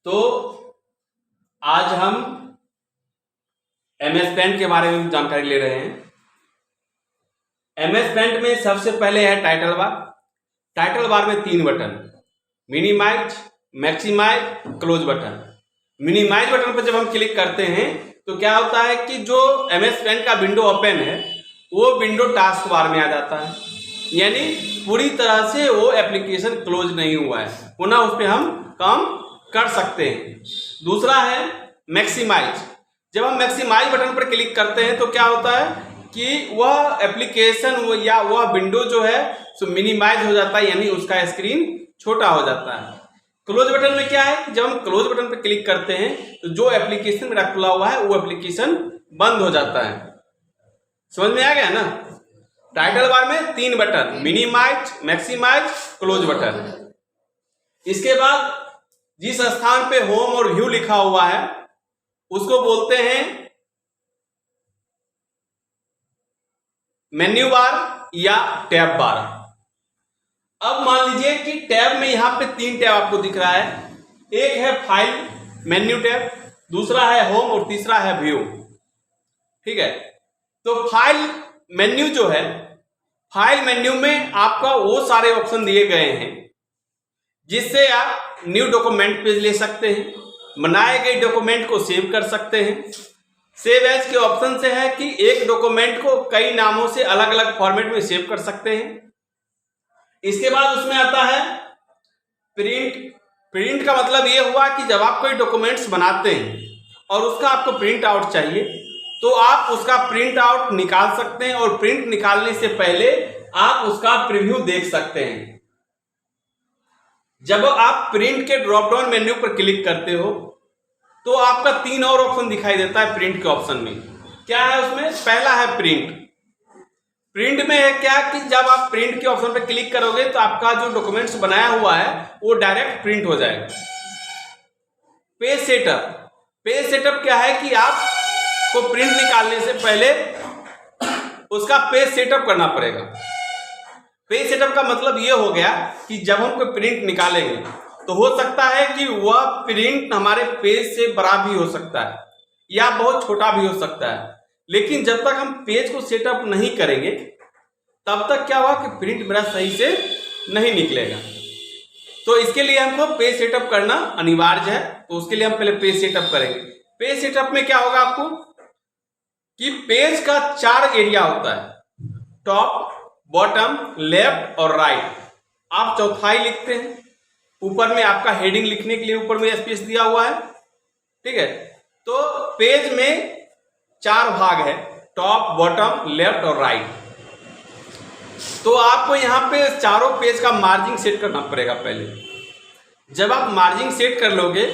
तो आज हम MS पेंट के बारे में जानकारी ले रहे हैं। MS पेंट में सबसे पहले है टाइटल बार। टाइटल बार में 3 button, minimize, maximize, close button. Minimize button पर जब हम क्लिक करते हैं तो क्या होता है कि जो MS पेंट का विंडो ओपन है वो विंडो टास्क बार में आ जाता है, यानी पूरी तरह से वो एप्लीकेशन क्लोज नहीं हुआ है, पुनः उस पर हम काम कर सकते हैं। दूसरा है मैक्सिमाइज। जब हम मैक्सिमाइज बटन पर क्लिक करते हैं तो क्या होता है कि वह एप्लीकेशन या वह विंडो जो है सो मिनिमाइज हो जाता है, यानी उसका स्क्रीन छोटा हो जाता है। क्लोज बटन में क्या है कि जब हम क्लोज बटन पर क्लिक करते हैं तो जो एप्लीकेशन मेरा खुला हुआ है वो एप्लीकेशन बंद हो जाता है। समझ में आ गया ना। टाइटल बार में 3 button, minimize, maximize, close button. इसके बाद जिस स्थान पे होम और व्यू लिखा हुआ है उसको बोलते हैं मेन्यू बार या टैब बार। अब मान लीजिए कि टैब में यहां पे 3 टैब आपको दिख रहा है। एक है फाइल मेन्यू टैब, दूसरा है होम और तीसरा है व्यू। ठीक है, तो फाइल मेन्यू जो है, फाइल मेन्यू में आपका वो सारे ऑप्शन दिए गए हैं जिससे आप न्यू डॉक्यूमेंट पेज ले सकते हैं, बनाए गए डॉक्यूमेंट को सेव कर सकते हैं। सेव एज के ऑप्शन से है कि एक डॉक्यूमेंट को कई नामों से अलग अलग फॉर्मेट में सेव कर सकते हैं। इसके बाद उसमें आता है प्रिंट। प्रिंट का मतलब ये हुआ कि जब आप कोई डॉक्यूमेंट्स बनाते हैं और उसका आपको प्रिंट आउट चाहिए तो आप उसका प्रिंट आउट निकाल सकते हैं, और प्रिंट निकालने से पहले आप उसका प्रीव्यू देख सकते हैं। जब आप प्रिंट के ड्रॉप डाउन मेन्यू पर क्लिक करते हो तो आपका 3 और ऑप्शन दिखाई देता है प्रिंट के ऑप्शन में। क्या है उसमें? पहला है प्रिंट। प्रिंट में है क्या कि जब आप प्रिंट के ऑप्शन पर क्लिक करोगे तो आपका जो डॉक्यूमेंट्स बनाया हुआ है वो डायरेक्ट प्रिंट हो जाएगा। Page setup. पेज सेटअप क्या है कि आपको प्रिंट निकालने से पहले उसका पेज सेटअप करना पड़ेगा। पेज सेटअप का मतलब ये हो गया कि जब हम कोई प्रिंट निकालेंगे तो हो सकता है कि वह प्रिंट हमारे पेज से बड़ा भी हो सकता है या बहुत छोटा भी हो सकता है, लेकिन जब तक हम पेज को सेटअप नहीं करेंगे तब तक क्या हुआ कि प्रिंट मेरा सही से नहीं निकलेगा। तो इसके लिए हमको पेज सेटअप करना अनिवार्य है, तो उसके लिए हम पहले पेज सेटअप करेंगे। पेज सेटअप में क्या होगा आपको कि पेज का 4 एरिया होता है, टॉप, बॉटम, लेफ्ट और राइट। आप चौथाई लिखते हैं, ऊपर में आपका हेडिंग लिखने के लिए ऊपर में स्पेस दिया हुआ है। ठीक है, तो पेज में 4 भाग है, टॉप, बॉटम, लेफ्ट और राइट। तो आपको यहां पे चारों पेज का मार्जिंग सेट करना पड़ेगा पहले। जब आप मार्जिंग सेट कर लोगे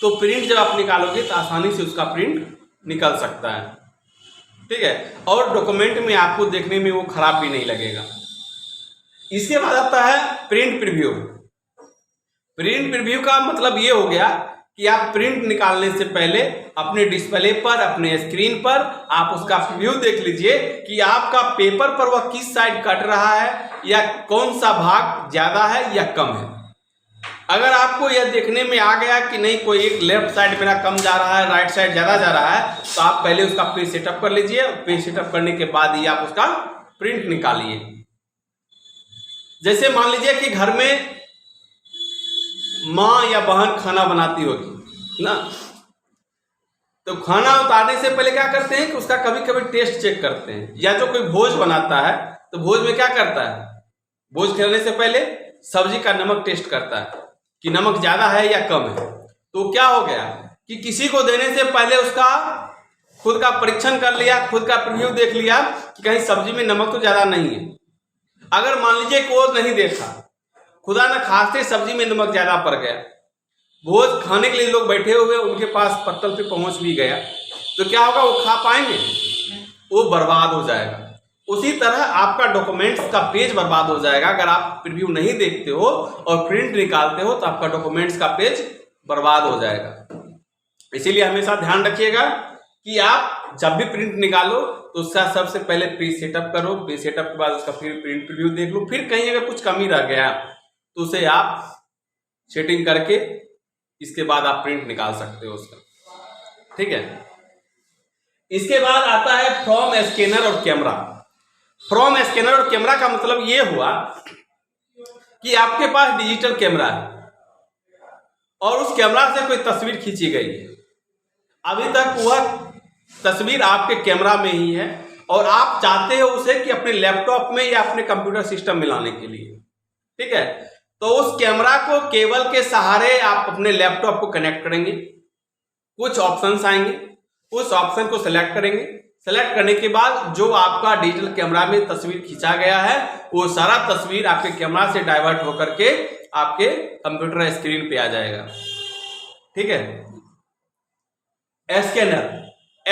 तो प्रिंट जब आप निकालोगे तो आसानी से उसका प्रिंट निकल सकता है। ठीक है, और डॉक्यूमेंट में आपको देखने में वो खराब भी नहीं लगेगा। इसके बाद आता है प्रिंट प्रीव्यू। प्रिंट प्रीव्यू का मतलब ये हो गया कि आप प्रिंट निकालने से पहले अपने डिस्प्ले पर, अपने स्क्रीन पर आप उसका प्रीव्यू देख लीजिए कि आपका पेपर पर वह किस साइड कट रहा है या कौन सा भाग ज्यादा है या कम है। अगर आपको यह देखने में आ गया कि नहीं कोई एक लेफ्ट साइड मेरा कम जा रहा है, राइट साइड ज्यादा जा रहा है, तो आप पहले उसका पेज सेटअप कर लीजिए। पेज सेटअप करने के बाद ही आप उसका प्रिंट निकालिए। जैसे मान लीजिए कि घर में माँ या बहन खाना बनाती होगी ना, तो खाना उतारने से पहले क्या करते हैं कि उसका कभी कभी टेस्ट चेक करते हैं। या जो कोई भोज बनाता है तो भोज में क्या करता है, भोज खेलने से पहले सब्जी का नमक टेस्ट करता है कि नमक ज्यादा है या कम है। तो क्या हो गया कि किसी को देने से पहले उसका खुद का परीक्षण कर लिया, खुद का प्रीव्यू देख लिया कि कहीं सब्जी में नमक तो ज्यादा नहीं है। अगर मान लीजिए कि वो नहीं देखा, खुदा न खास्ते सब्जी में नमक ज्यादा पड़ गया, भोज खाने के लिए लोग बैठे हुए उनके पास पत्तल पे पहुंच भी गया, तो क्या होगा, वो खा पाएंगे? वो बर्बाद हो जाएगा। उसी तरह आपका डॉक्यूमेंट्स का पेज बर्बाद हो जाएगा। अगर आप प्रीव्यू नहीं देखते हो और प्रिंट निकालते हो तो आपका डॉक्यूमेंट्स का पेज बर्बाद हो जाएगा। इसीलिए हमेशा ध्यान रखिएगा कि आप जब भी प्रिंट निकालो तो उसका सबसे पहले पेज सेटअप करो। पेज सेटअप के बाद उसका फिर प्रिंट प्रीव्यू देख लो। फिर कहीं अगर कुछ कमी रह गया तो उसे आप सेटिंग करके इसके बाद आप प्रिंट निकाल सकते हो उसका, ठीक है। इसके बाद आता है फ्रॉम स्कैनर और कैमरा। फ्रॉम स्कैनर और कैमरा का मतलब ये हुआ कि आपके पास डिजिटल कैमरा है और उस कैमरा से कोई तस्वीर खींची गई है। अभी तक वह तस्वीर आपके कैमरा में ही है और आप चाहते हो उसे कि अपने लैपटॉप में या अपने कंप्यूटर सिस्टम में लाने के लिए, ठीक है। तो उस कैमरा को केबल के सहारे आप अपने लैपटॉप को कनेक्ट करेंगे। कुछ ऑप्शंस आएंगे, उस ऑप्शन को सेलेक्ट करेंगे। सेलेक्ट करने के बाद जो आपका डिजिटल कैमरा में तस्वीर खींचा गया है वो सारा तस्वीर आपके कैमरा से डाइवर्ट होकर के आपके कंप्यूटर स्क्रीन पे आ जाएगा, ठीक है।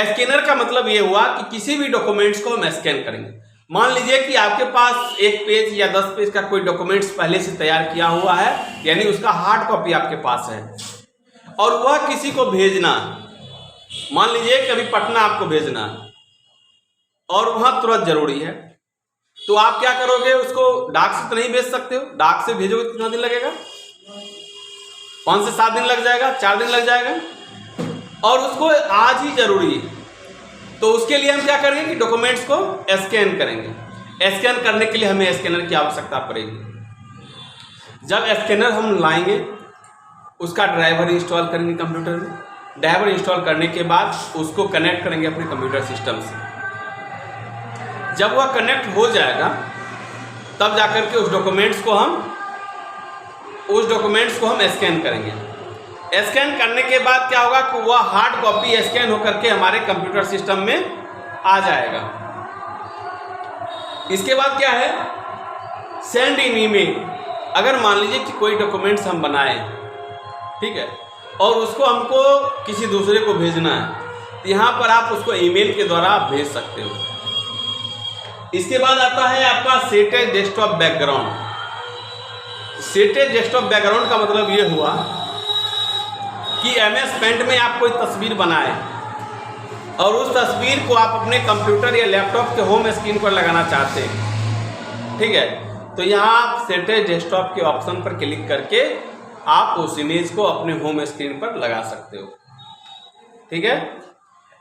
स्कैनर का मतलब ये हुआ कि किसी भी डॉक्यूमेंट्स को हम स्कैन करेंगे। मान लीजिए कि आपके पास 1 पेज या 10 पेज का कोई डॉक्यूमेंट्स पहले से तैयार किया हुआ है, यानी उसका हार्ड कॉपी आपके पास है और वह किसी को भेजना है। मान लीजिए कि अभी पटना आपको भेजना है और वहां तुरंत जरूरी है, तो आप क्या करोगे, उसको डाक से तो नहीं भेज सकते हो। डाक से भेजोगे कितना दिन लगेगा? 5 से 7 दिन लग जाएगा, 4 दिन लग जाएगा और उसको आज ही जरूरी है। तो उसके लिए हम क्या करेंगे कि डॉक्यूमेंट्स को स्कैन करेंगे। स्कैन करने के लिए हमें स्कैनर की आवश्यकता पड़ेगी। जब स्कैनर हम लाएंगे उसका ड्राइवर इंस्टॉल करेंगे कंप्यूटर में। ड्राइवर इंस्टॉल करने के बाद उसको कनेक्ट करेंगे अपने कंप्यूटर सिस्टम से। जब वह कनेक्ट हो जाएगा तब जाकर के उस डॉक्यूमेंट्स को हम स्कैन करेंगे। स्कैन करने के बाद क्या होगा कि वह हार्ड कॉपी स्कैन होकर के हमारे कंप्यूटर सिस्टम में आ जाएगा। इसके बाद क्या है, सेंड इन ईमेल। अगर मान लीजिए कि कोई डॉक्यूमेंट्स हम बनाए, ठीक है, और उसको हमको किसी दूसरे को भेजना है, तो यहाँ पर आप उसको ईमेल के द्वारा भेज सकते हो। इसके बाद आता है आपका settled desktop background. Settled desktop background का मतलब ये हुआ कि MS पेंट में आप कोई तस्वीर बनाए और उस तस्वीर को आप अपने कंप्यूटर या लैपटॉप के होम स्क्रीन पर लगाना चाहते हैं, ठीक है। तो यहाँ आप सेटेड डेस्कटॉप के ऑप्शन पर क्लिक करके आप उस इमेज को अपने होम स्क्रीन पर लगा सकते हो, ठीक है।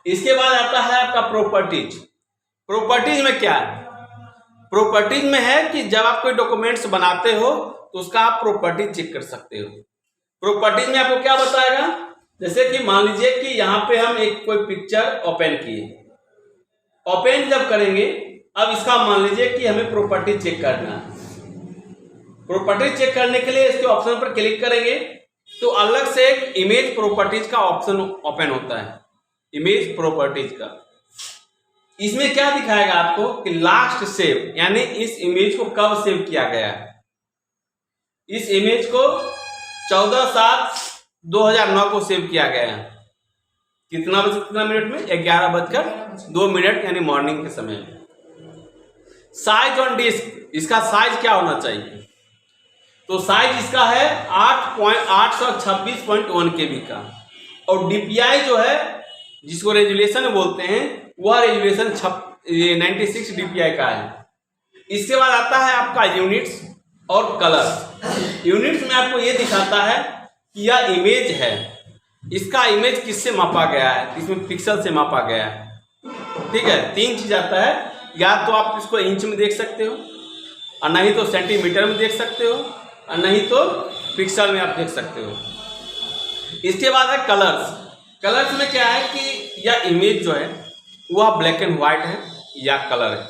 इसके बाद आता है आपका प्रॉपर्टीज। प्रॉपर्टीज में क्या है? प्रॉपर्टीज में है कि जब आप कोई डॉक्यूमेंट्स बनाते हो तो उसका आप प्रॉपर्टीज चेक कर सकते हो। प्रॉपर्टीज में आपको क्या बताएगा, जैसे कि मान लीजिए कि यहाँ पे हम एक कोई पिक्चर ओपन किए। ओपन जब करेंगे, अब इसका मान लीजिए कि हमें प्रॉपर्टीज चेक करना है। प्रॉपर्टीज चेक करने के लिए इसके ऑप्शन पर क्लिक करेंगे तो अलग से एक इमेज प्रॉपर्टीज का ऑप्शन ओपन होता है। इमेज प्रॉपर्टीज का इसमें क्या दिखाएगा आपको कि लास्ट सेव, यानी इस इमेज को कब सेव किया गया है। इस इमेज को 14/7/2009 को सेव किया गया है। कितना मिनट में? 11:02 यानी मॉर्निंग के समय। साइज ऑन डिस्क, इसका साइज क्या होना चाहिए? तो साइज इसका है 826.1 KB का और DPI जो है जिसको रेजुलेशन बोलते हैं वह रेजुलेशन 96 DPI का है। इसके बाद आता है आपका यूनिट्स और कलर। यूनिट्स में आपको ये दिखाता है कि यह इमेज है, इसका इमेज किससे मापा गया है, इसमें पिक्सल से मापा गया है, ठीक है। 3 चीज आता है, या तो आप इसको इंच में देख सकते हो और नहीं तो सेंटीमीटर में देख सकते हो और नहीं तो पिक्सल में आप देख सकते हो। इसके बाद है कलर्स। कलर्स में क्या है कि यह इमेज जो है वह ब्लैक एंड व्हाइट है या कलर है,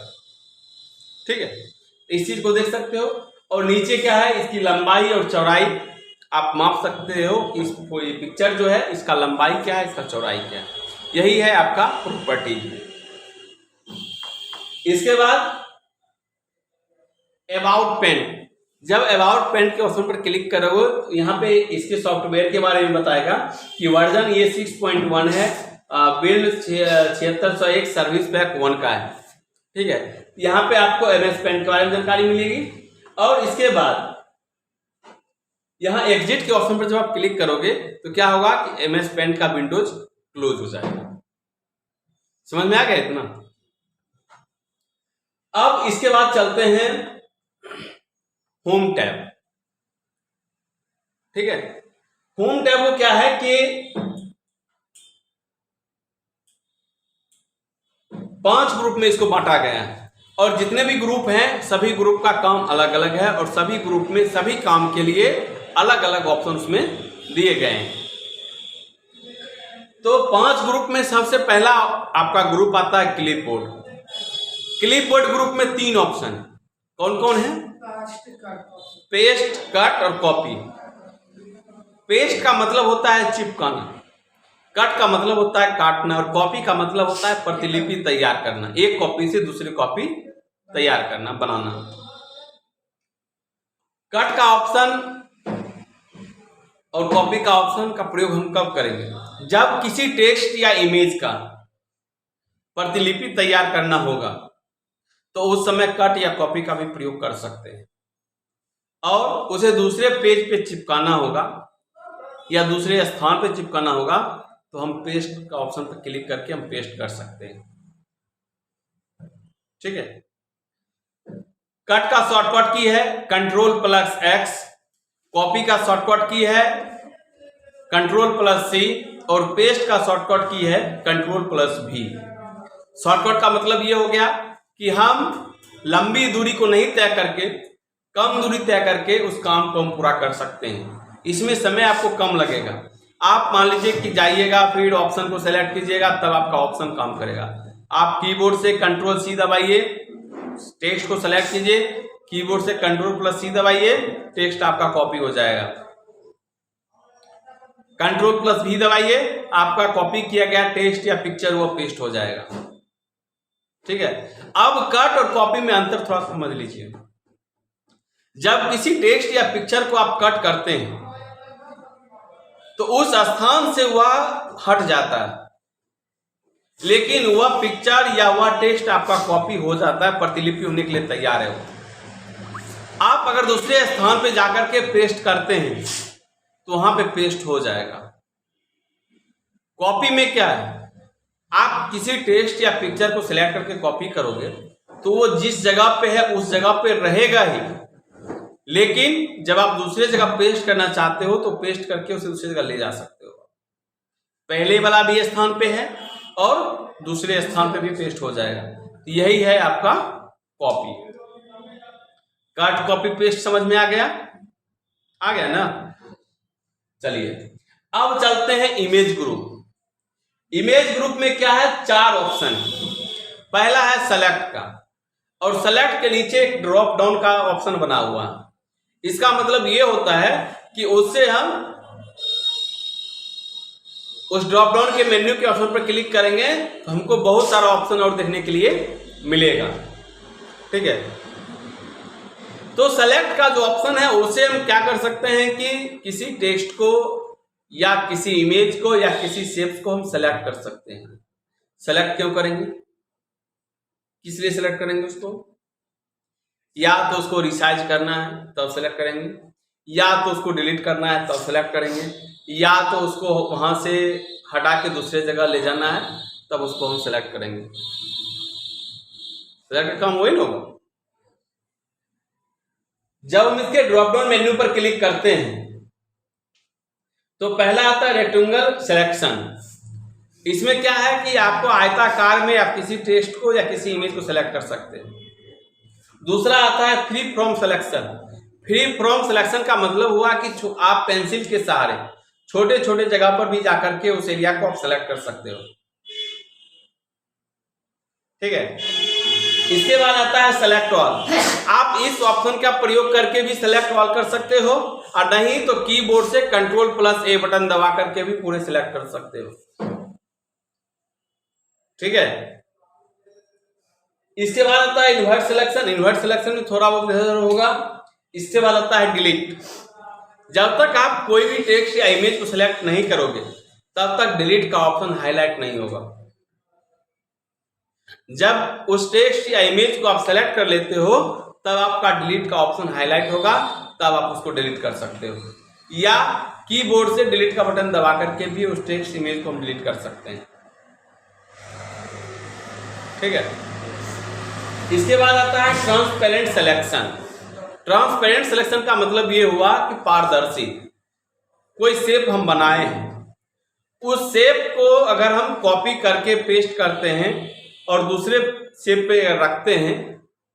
ठीक है। इस चीज को देख सकते हो। और नीचे क्या है, इसकी लंबाई और चौड़ाई आप माप सकते हो। इस पिक्चर जो है इसका लंबाई क्या है, इसका चौड़ाई क्या है। यही है आपका प्रॉपर्टीज। इसके बाद अबाउट पेंट। जब अबाउट पेंट के ऑप्शन पर क्लिक करोगे तो यहाँ पे इसके सॉफ्टवेयर के बारे में बताएगा कि वर्जन ये 6.1 है, बिल्ड 7601 सर्विस पैक 1 का है, ठीक है। यहाँ पे आपको MS पेंट के बारे में जानकारी मिलेगी। और इसके बाद यहाँ एग्जिट के ऑप्शन पर जब आप क्लिक करोगे तो क्या होगा कि MS पेंट का विंडोज क्लोज हो जाएगा। समझ में आ गया इतना? अब इसके बाद चलते हैं होम टैब, ठीक है। होम टैब वो क्या है कि 5 ग्रुप में इसको बांटा गया है और जितने भी ग्रुप हैं सभी ग्रुप का काम अलग अलग है और सभी ग्रुप में सभी काम के लिए अलग अलग ऑप्शन उसमें दिए गए हैं। तो 5 ग्रुप में सबसे पहला आपका ग्रुप आता है क्लिपबोर्ड। क्लिपबोर्ड ग्रुप में 3 ऑप्शन कौन कौन है? पेस्ट, कट और कॉपी। पेस्ट का मतलब होता है चिपकाना, कट का मतलब होता है काटना और कॉपी का मतलब होता है प्रतिलिपि तैयार करना, एक कॉपी से दूसरी कॉपी तैयार करना, बनाना। कट का ऑप्शन और कॉपी का ऑप्शन का प्रयोग हम कब करेंगे? जब किसी टेक्स्ट या इमेज का प्रतिलिपि तैयार करना होगा तो उस समय कट या कॉपी का भी प्रयोग कर सकते हैं और उसे दूसरे पेज पे चिपकाना होगा या दूसरे स्थान पे चिपकाना होगा तो हम पेस्ट का ऑप्शन पर क्लिक करके हम पेस्ट कर सकते हैं। ठीक है। कट का शॉर्टकट की है Ctrl+X, कॉपी का शॉर्टकट की है Ctrl+C और पेस्ट का शॉर्टकट की है Ctrl+V। शॉर्टकट का मतलब ये हो गया कि हम लंबी दूरी को नहीं तय करके कम दूरी तय करके उस काम को हम पूरा कर सकते हैं। इसमें समय आपको कम लगेगा। आप मान लीजिए कि जाइएगा फिर ऑप्शन को सेलेक्ट कीजिएगा तब आपका ऑप्शन काम करेगा। आप कीबोर्ड से Ctrl+C दबाइए, टेक्स्ट को सेलेक्ट कीजिए, कीबोर्ड से Ctrl+C दबाइए, टेक्स्ट आपका कॉपी हो जाएगा। Ctrl+V दबाइए, आपका कॉपी किया गया टेक्स्ट या पिक्चर वो पेस्ट हो जाएगा। ठीक है। अब कट और कॉपी में अंतर थोड़ा समझ लीजिए। जब किसी टेक्स्ट या पिक्चर को आप कट करते हैं तो उस स्थान से वह हट जाता है, लेकिन वह पिक्चर या वह टेक्स्ट आपका कॉपी हो जाता है, प्रतिलिपि होने के लिए तैयार है वो। आप अगर दूसरे स्थान पे जाकर के पेस्ट करते हैं तो वहां पे पेस्ट हो जाएगा। कॉपी में क्या है, आप किसी टेक्स्ट या पिक्चर को सिलेक्ट करके कॉपी करोगे तो वो जिस जगह पे है उस जगह पे रहेगा ही, लेकिन जब आप दूसरे जगह पेस्ट करना चाहते हो तो पेस्ट करके उसे दूसरी जगह ले जा सकते हो। पहले वाला भी स्थान पे है और दूसरे स्थान पे भी पेस्ट हो जाएगा। यही है आपका कॉपी। कट, कॉपी, पेस्ट समझ में आ गया? आ गया ना? चलिए अब चलते हैं इमेज ग्रुप। इमेज ग्रुप में क्या है? 4 ऑप्शन। पहला है सेलेक्ट का और सेलेक्ट के नीचे एक ड्रॉप डाउन का ऑप्शन बना हुआ है। इसका मतलब ये होता है कि उससे हम उस ड्रॉप डाउन के मेन्यू के ऑप्शन पर क्लिक करेंगे तो हमको बहुत सारा ऑप्शन और देखने के लिए मिलेगा। ठीक है। तो सेलेक्ट का जो ऑप्शन है उसे हम क्या कर सकते हैं कि किसी टेक्स्ट को या किसी इमेज को या किसी शेप्स को हम सेलेक्ट कर सकते हैं। सेलेक्ट क्यों करेंगे? किस लिए सेलेक्ट करेंगे उसको? या तो उसको रिसाइज करना है तब सेलेक्ट करेंगे, या तो उसको डिलीट करना है तब सेलेक्ट करेंगे, या तो उसको वहां से हटा के दूसरे जगह ले जाना है तब उसको हम सेलेक्ट करेंगे। सेलेक्ट काम वही ना होगा। जब हम इसके ड्रॉप डाउन मेन्यू पर क्लिक करते हैं तो पहला आता है रेक्टेंगल सिलेक्शन। इसमें क्या है कि आपको आयताकार में आप किसी टेक्स्ट को या किसी इमेज को सेलेक्ट कर सकते हैं। दूसरा आता है free from selection. Free from selection का मतलब हुआ कि आप पेंसिल के सहारे छोटे छोटे जगह पर भी जाकर के उस एरिया को आप सेलेक्ट कर सकते हो। ठीक है। इसके बाद आता है सेलेक्ट ऑल। आप इस ऑप्शन का प्रयोग करके भी सेलेक्ट ऑल कर सकते हो और नहीं तो कीबोर्ड से Ctrl+A बटन दबा करके भी पूरे सेलेक्ट कर सकते हो। ठीक है। इसके बाद आता है इन्वर्ट सिलेक्शन। इन्वर्ट सिलेक्शन में थोड़ा बहुत इधर होगा। इसके बाद आता है डिलीट। जब तक आप कोई भी टेक्स्ट या इमेज को सिलेक्ट नहीं करोगे तब तक डिलीट का ऑप्शन हाईलाइट नहीं होगा। जब उस टेक्स्ट या इमेज को आप सेलेक्ट कर लेते हो तब आपका डिलीट का ऑप्शन हाईलाइट होगा, तब आप उसको डिलीट कर सकते हो, या कीबोर्ड से डिलीट का बटन दबा करके भी उस टेक्स्ट इमेज को हम डिलीट कर सकते हैं। ठीक है। इसके बाद आता है ट्रांसपेरेंट सिलेक्शन। ट्रांसपेरेंट सिलेक्शन का मतलब ये हुआ कि पारदर्शी। कोई शेप हम बनाए हैं, उस शेप को अगर हम कॉपी करके पेस्ट करते हैं और दूसरे शेप पे रखते हैं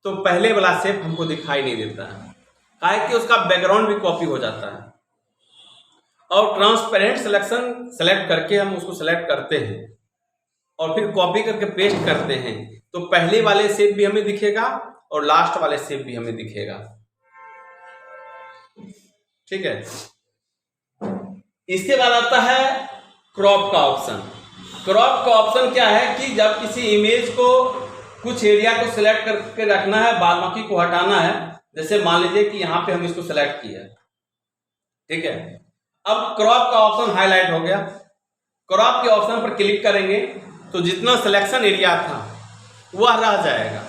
तो पहले वाला शेप हमको दिखाई नहीं देता है, काहे कि उसका बैकग्राउंड भी कॉपी हो जाता है। और ट्रांसपेरेंट सिलेक्शन सेलेक्ट करके हम उसको सेलेक्ट करते हैं और फिर कॉपी करके पेस्ट करते हैं तो पहले वाले शेप भी हमें दिखेगा और लास्ट वाले शेप भी हमें दिखेगा। ठीक है। इसके बाद आता है क्रॉप का ऑप्शन। क्रॉप का ऑप्शन क्या है कि जब किसी इमेज को कुछ एरिया को सिलेक्ट करके रखना है, बाद बाकी को हटाना है। जैसे मान लीजिए कि यहाँ पे हम इसको सिलेक्ट किया, ठीक है। अब क्रॉप का ऑप्शन हाईलाइट हो गया। क्रॉप के ऑप्शन पर क्लिक करेंगे तो जितना सिलेक्शन एरिया था वह रह जाएगा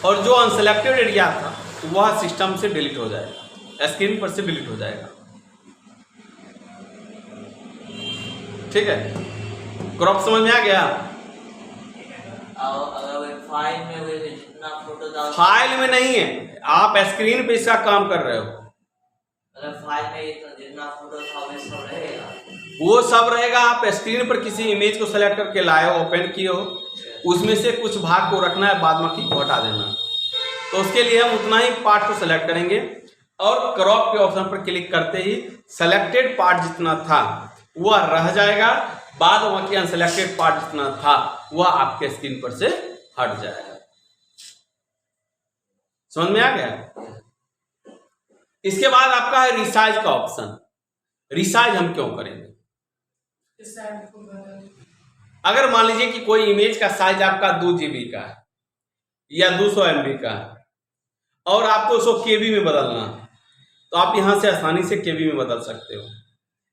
और जो अनसिलेक्टेड एरिया था वह सिस्टम से डिलीट हो जाएगा, स्क्रीन पर से डिलीट हो जाएगा। ठीक है, क्रॉप समझ में आ गया। अगर फाइल में जितना फोटो डाल, फाइल में नहीं है, आप स्क्रीन पे इसका काम कर रहे हो। अगर फाइल में जितना फोटो था वो सब रहेगा, वो सब रहेगा। आप स्क्रीन पर किसी इमेज को सेलेक्ट करके लाए हो, ओपन किए हो, उसमें से कुछ भाग को रखना है, बाद बाकी को हटा देना। तो उसके लिए हम उतना ही पार्ट को सेलेक्ट करेंगे और क्रॉप के ऑप्शन पर क्लिक करते ही सेलेक्टेड पार्ट जितना था वह रह जाएगा, बाद बाकी अनसेलेक्टेड पार्ट जितना था वह आपके स्क्रीन पर से हट जाएगा। समझ में आ गया। इसके बाद आपका है रिसाइज का ऑप्शन। रिसाइज हम क्यों करेंगे? अगर मान लीजिए कि कोई इमेज का साइज आपका 2 GB का है या 200 MB का है और आपको उसको KB में बदलना है, तो आप यहां से आसानी से KB में बदल सकते हो।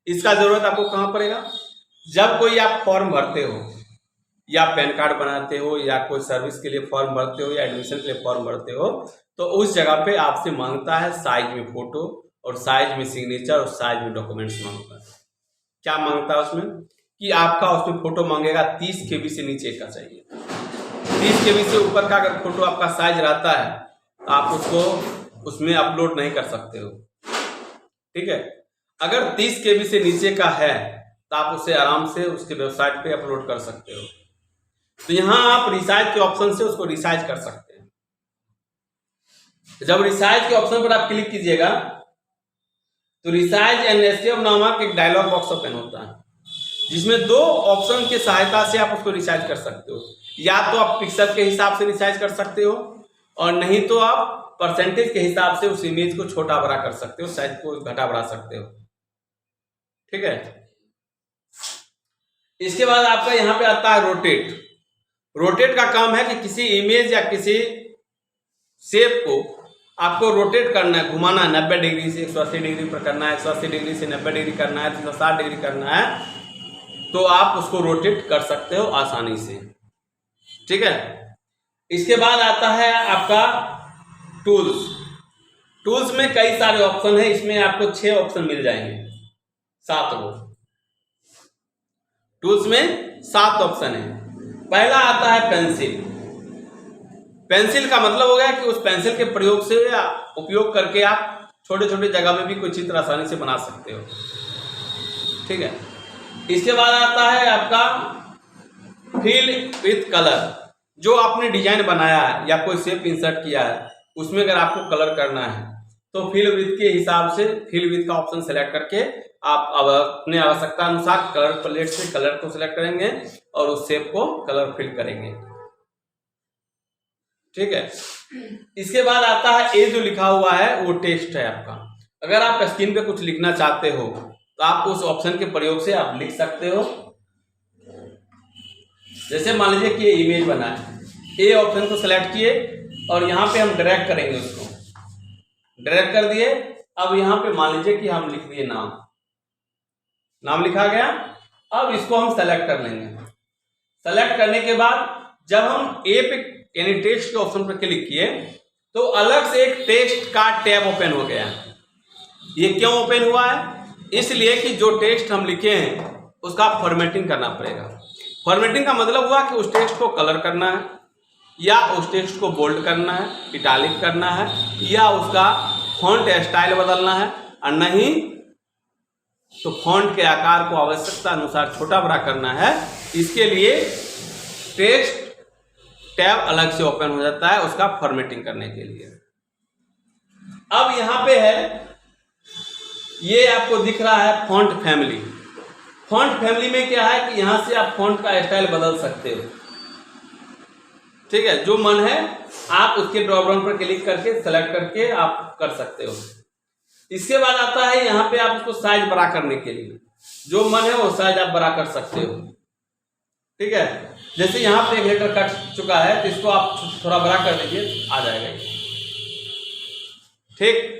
इसका जरूरत आपको कहां पड़ेगा? जब कोई आप फॉर्म भरते हो या पैन कार्ड बनाते हो या कोई सर्विस के लिए फॉर्म भरते हो या एडमिशन के लिए फॉर्म भरते हो, तो उस जगह पे आपसे मांगता है साइज में फोटो और साइज में सिग्नेचर और साइज में डॉक्यूमेंट्स मांगता है। क्या मांगता है उसमें? कि आपका उसमें फोटो मांगेगा 30 KB से नीचे का चाहिए। 30 KB से ऊपर का अगर फोटो आपका साइज रहता है तो आप उसको उसमें अपलोड नहीं कर सकते हो। ठीक है, अगर 30 KB से नीचे का है तो आप उसे आराम से उसके वेबसाइट पे अपलोड कर सकते हो। तो यहाँ आप रिसाइज के ऑप्शन से उसको रिसाइज कर सकते हैं। जब रिसाइज के ऑप्शन पर आप क्लिक कीजिएगा तो रिसाइज एंड एस्केप नामक एक डायलॉग बॉक्स ओपन होता है, जिसमें 2 ऑप्शन की सहायता से आप उसको रिसाइज कर सकते हो। या तो आप पिक्सल के हिसाब से रिसाइज कर सकते हो और नहीं तो आप परसेंटेज के हिसाब से उस इमेज को छोटा बड़ा कर सकते हो, साइज को घटा बढ़ा सकते हो। ठीक है। इसके बाद आपका यहाँ पे आता है रोटेट। रोटेट का काम है कि किसी इमेज या किसी शेप को आपको रोटेट करना है, घुमाना है। 90 डिग्री से 180 डिग्री पर करना है, 180 डिग्री से 90 डिग्री करना है, 360 डिग्री करना है, तो आप उसको रोटेट कर सकते हो आसानी से। ठीक है। इसके बाद आता है आपका टूल्स। टूल्स में कई सारे ऑप्शन है, इसमें आपको 6 ऑप्शन मिल जाएंगे, 7 वो टूल्स में 7 ऑप्शन है। पहला आता है पेंसिल। पेंसिल का मतलब हो गया कि उस पेंसिल के प्रयोग से या उपयोग करके आप छोटे छोटे जगह में भी कोई चित्र आसानी से बना सकते हो। ठीक है। इसके बाद आता है आपका फिल विथ कलर। जो आपने डिजाइन बनाया है या कोई शेप इंसर्ट किया है उसमें अगर आपको कलर करना है तो फिल विथ के हिसाब से फिल विथ का ऑप्शन सेलेक्ट करके आप अब अपने आवश्यकता अनुसार कलर पैलेट से कलर को सिलेक्ट करेंगे और उस शेप को कलर फिल करेंगे। ठीक है। इसके बाद आता है ये जो लिखा हुआ है वो टेक्स्ट है आपका। अगर आप स्क्रीन पे कुछ लिखना चाहते हो तो आप उस ऑप्शन के प्रयोग से आप लिख सकते हो। जैसे मान लीजिए कि ये इमेज बना है, ये ऑप्शन को सिलेक्ट किए और यहाँ पे हम ड्रैग करेंगे, उसको ड्रैग कर दिए। अब यहाँ पे मान लीजिए कि हम लिख दिए नाम लिखा गया। अब इसको हम सेलेक्ट कर लेंगे। सेलेक्ट करने के बाद जब हम ए पे यानी टेक्स्ट के ऑप्शन पर क्लिक किए तो अलग से एक टेक्स्ट का टैब ओपन हो गया। ये क्यों ओपन हुआ है? इसलिए कि जो टेक्स्ट हम लिखे हैं उसका फॉर्मेटिंग करना पड़ेगा। फॉर्मेटिंग का मतलब हुआ कि उस टेक्स्ट को कलर करना है या उस टेक्स्ट को बोल्ड करना है, इटालिक करना है या उसका फॉन्ट स्टाइल बदलना है, और नहीं तो फॉन्ट के आकार को आवश्यकता अनुसार छोटा बड़ा करना है, इसके लिए टेक्स्ट टैब अलग से ओपन हो जाता है उसका फॉर्मेटिंग करने के लिए। अब यहां पे है, ये आपको दिख रहा है फॉन्ट फैमिली। फॉन्ट फैमिली में क्या है कि यहां से आप फॉन्ट का स्टाइल बदल सकते हो, ठीक है, जो मन है आप उसके ड्रॉप डाउन पर क्लिक करके सेलेक्ट करके आप कर सकते हो। इसके बाद आता है यहाँ पे आप उसको साइज बड़ा करने के लिए, जो मन है वो साइज आप बड़ा कर सकते हो, ठीक है। जैसे यहाँ पे एक लेटर कट चुका है तो इसको आप थोड़ा बड़ा कर दीजिए, आ जाएगा, ठीक।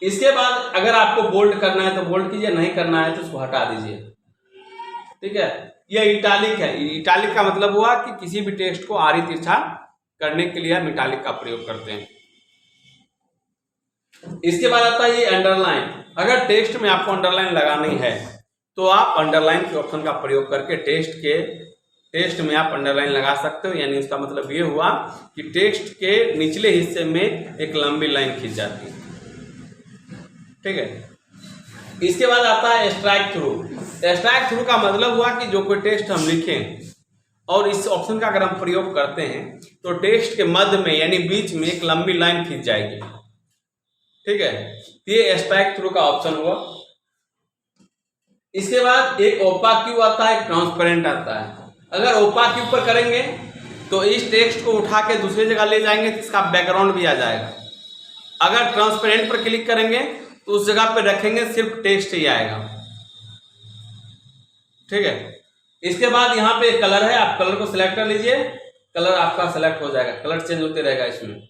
इसके बाद अगर आपको बोल्ड करना है तो बोल्ड कीजिए, नहीं करना है तो उसको हटा दीजिए, ठीक है। यह इटालिक है। इटालिक का मतलब हुआ कि किसी भी टेक्स्ट को आड़ी तिरछा करने के लिए हम इटालिक का प्रयोग करते हैं। इसके बाद आता है ये अंडरलाइन। अगर टेक्स्ट में आपको अंडरलाइन लगानी है तो आप अंडरलाइन के ऑप्शन का प्रयोग करके टेक्स्ट में आप अंडरलाइन लगा सकते हो। यानी इसका मतलब ये हुआ कि टेक्स्ट के निचले हिस्से में एक लंबी लाइन खींच जाती है, ठीक है। इसके बाद आता है स्ट्राइक थ्रू। स्ट्राइक थ्रू का मतलब हुआ कि जो कोई टेक्स्ट हम लिखें और इस ऑप्शन का अगर हम प्रयोग करते हैं तो टेक्स्ट के मध्य में यानी बीच में एक लंबी लाइन खींच जाएगी, ठीक है। ये स्ट्राइक थ्रू का ऑप्शन हुआ। इसके बाद एक ओपाक्यू आता है, एक ट्रांसपेरेंट आता है। अगर ओपाक्यू पर करेंगे तो इस टेक्स्ट को उठा के दूसरी जगह ले जाएंगे तो इसका बैकग्राउंड भी आ जाएगा। अगर ट्रांसपेरेंट पर क्लिक करेंगे तो उस जगह पे रखेंगे सिर्फ टेक्स्ट ही आएगा, ठीक है। इसके बाद यहाँ पे कलर है, आप कलर को सिलेक्ट कर लीजिए, कलर आपका सिलेक्ट हो जाएगा, कलर चेंज होते रहेगा इसमें,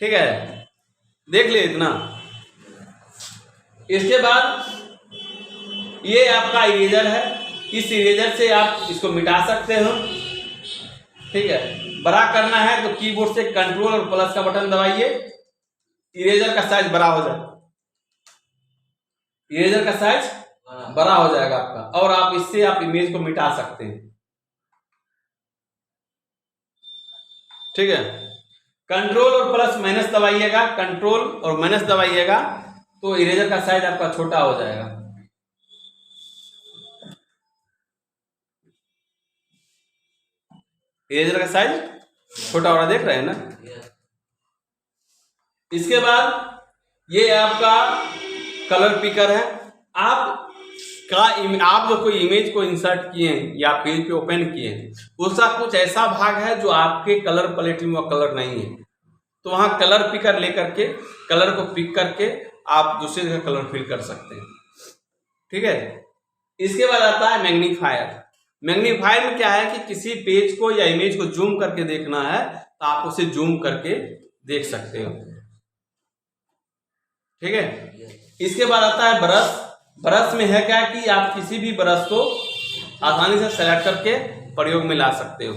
ठीक है। देख लिए इतना। इसके बाद ये आपका इरेजर है, इस इरेजर से आप इसको मिटा सकते हो, ठीक है। बड़ा करना है तो कीबोर्ड से कंट्रोल और प्लस का बटन दबाइए, इरेजर का साइज बड़ा हो जाएगा, इरेजर का साइज बड़ा हो जाएगा आपका, और आप इससे आप इमेज को मिटा सकते हैं, ठीक है। कंट्रोल और प्लस माइनस दबाइएगा, कंट्रोल और माइनस दबाइएगा तो इरेजर का साइज आपका छोटा हो जाएगा। इरेजर का साइज छोटा हो रहा, देख रहे हैं ना। इसके बाद ये आपका कलर पिकर है। आप जो कोई इमेज को इंसर्ट किए हैं या पेज पे ओपन किए हैं उसका कुछ ऐसा भाग है जो आपके कलर पैलेट में वो कलर नहीं है, तो वहां कलर पिकर लेकर के कलर को पिक करके आप दूसरी जगह कलर फिल कर सकते हैं, ठीक है। इसके बाद आता है मैग्नीफायर। मैग्नीफायर में क्या है कि किसी पेज को या इमेज को जूम करके देखना है तो आप उसे जूम करके देख सकते हो, ठीक है। इसके बाद आता है ब्रश। ब्रश में है क्या कि आप किसी भी ब्रश को आसानी से सेलेक्ट करके प्रयोग में ला सकते हो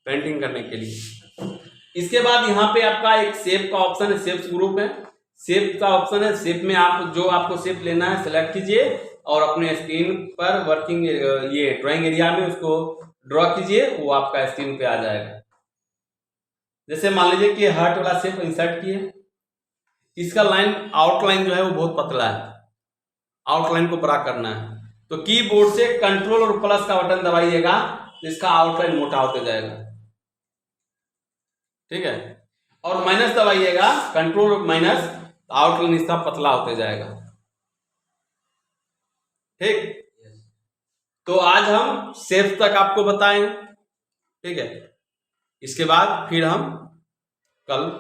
पेंटिंग करने के लिए। इसके बाद यहाँ पे आपका एक शेप का ऑप्शन है, शेप्स ग्रुप है, शेप का ऑप्शन है। शेप में आप जो आपको शेप लेना है सेलेक्ट कीजिए और अपने स्क्रीन पर वर्किंग ये ड्राइंग एरिया में उसको ड्रॉ कीजिए, वो आपका स्क्रीन पे आ जाएगा। जैसे मान लीजिए कि हार्ट वाला शेप इंसर्ट किए, इसका लाइन आउटलाइन जो है वो बहुत पतला है, आउटलाइन को बड़ा करना है तो कीबोर्ड से कंट्रोल और प्लस का बटन दबाइएगा तो इसका आउटलाइन मोटा होते जाएगा, ठीक है। और माइनस दबाइएगा, कंट्रोल माइनस, आउटलाइन इसका पतला होते जाएगा, ठीक। तो आज हम शेप तक आपको बताएं, ठीक है। इसके बाद फिर हम कल